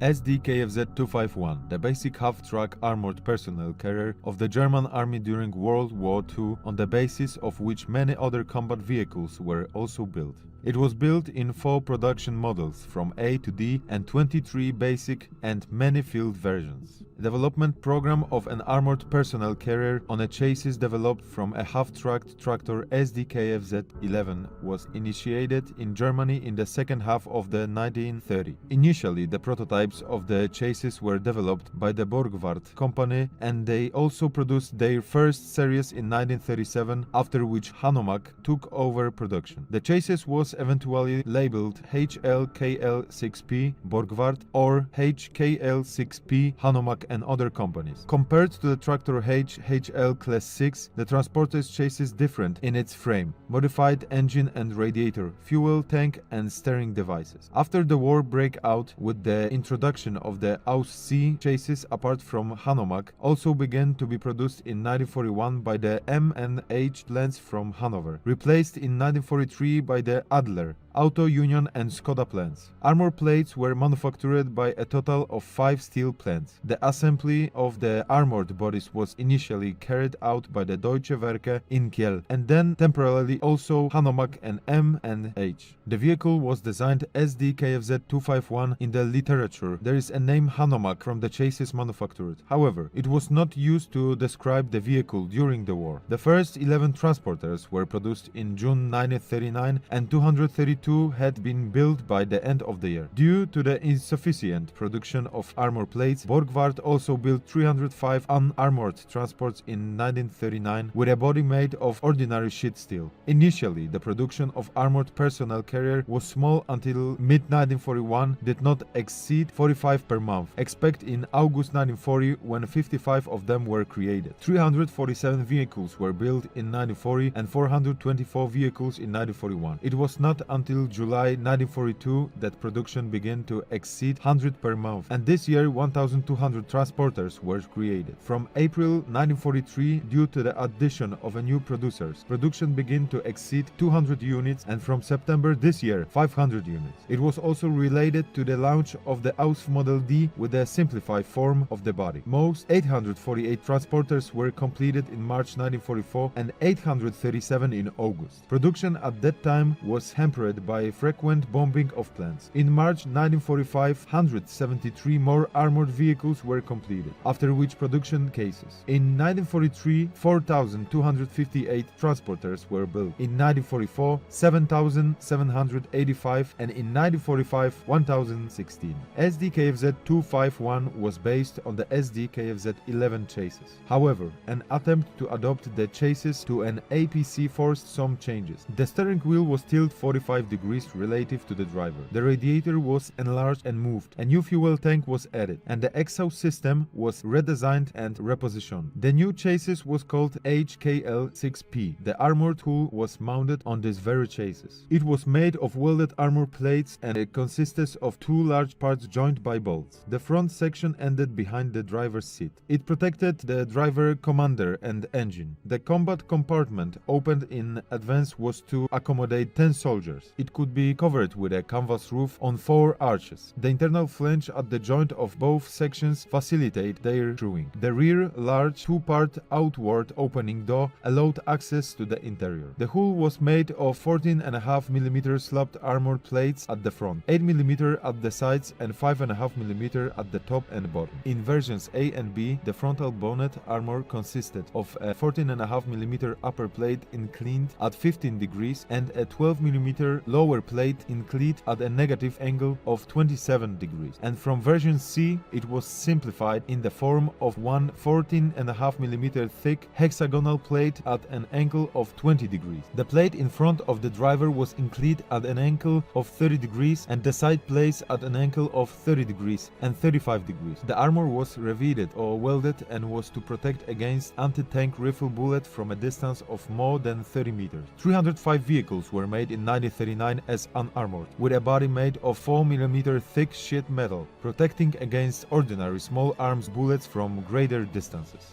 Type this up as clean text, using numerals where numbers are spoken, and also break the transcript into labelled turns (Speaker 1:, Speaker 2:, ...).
Speaker 1: Sd.Kfz 251, the basic half-track armored personnel carrier of the German army during World War II, on the basis of which many other combat vehicles were also built. It was built in 4 production models from A to D and 23 basic and many field versions. Development program of an armored personnel carrier on a chassis developed from a half-tracked tractor Sd.Kfz 11 was initiated in Germany in the second half of the 1930s. Initially, the prototypes of the chassis were developed by the Borgward company, and they also produced their first series in 1937, after which Hanomag took over production. The chassis was eventually labeled HLKL6P Borgward or HKL6P Hanomag and other companies. Compared to the tractor HL Class 6, the transporter's chassis different in its frame, modified engine and radiator, fuel tank and steering devices. After the war broke out with the introduction of the Aus-C chassis, apart from Hanomag, also began to be produced in 1941 by the M&H plants from Hanover, replaced in 1943 by the Adler, Auto Union and Skoda plants. Armor plates were manufactured by a total of 5 steel plants. The assembly of the armored bodies was initially carried out by the Deutsche Werke in Kiel, and then temporarily also Hanomag and M&H. The vehicle was designed Sd.Kfz 251 in the literature. There is a name Hanomag from the chassis manufactured. However, it was not used to describe the vehicle during the war. The first 11 transporters were produced in June 1939 and 232 had been built by the end of the year. Due to the insufficient production of armor plates, Borgward also built 305 unarmored transports in 1939 with a body made of ordinary sheet steel. Initially, the production of armored personnel carrier was small until mid-1941 did not exceed 45 per month, except in August 1940 when 55 of them were created. 347 vehicles were built in 1940 and 424 vehicles in 1941. It was not until July 1942 that production began to exceed 100 per month, and this year 1,200 transporters were created. From April 1943, due to the addition of a new producers, production began to exceed 200 units, and from September this year 500 units. It was also related to the launch of the Aus Model D with a simplified form of the body. Most 848 transporters were completed in March 1944 and 837 in August. Production at that time was hampered by frequent bombing of plants. In March 1945, 173 more armored vehicles were completed, after which production cases. In 1943, 4,258 transporters were built. In 1944, 7,785, and in 1945, 1,016. Sd.Kfz 251 was based on the Sd.Kfz 11 chassis. However, an attempt to adopt the chassis to an APC forced some changes. The steering wheel was tilted 45 degrees relative to the driver. The radiator was enlarged and moved. A new fuel tank was added, and the exhaust system was redesigned and repositioned. The new chassis was called HKL6P. The armored hull was mounted on this very chassis. It was made of welded armor plates, and it consisted of 2 large parts joined by bolts. The front section ended behind the driver's seat. It protected the driver, commander and engine. The combat compartment opened in advance was to accommodate 10 soldiers. It could be covered with a canvas roof on 4 arches. The internal flange at the joint of both sections facilitate their crewing. The rear, large 2-part outward opening door allowed access to the interior. The hull was made of 14.5 mm slabs armor plates at the front, 8 mm at the sides and 5.5 mm at the top and bottom. In versions A and B, the frontal bonnet armor consisted of a 14.5 mm upper plate inclined at 15 degrees and a 12 mm lower plate inclined at a negative angle of 27 degrees. And from version C, it was simplified in the form of one 14.5 mm thick hexagonal plate at an angle of 20 degrees. The plate in front of the driver was inclined at an angle of 30 degrees and the side plates at an angle of 30 degrees and 35 degrees. The armor was reveated or welded and was to protect against anti-tank rifle bullet from a distance of more than 30 meters. 305 vehicles were made in 1939 as unarmored, with a body made of 4 mm thick sheet metal, protecting against ordinary small arms bullets from greater distances.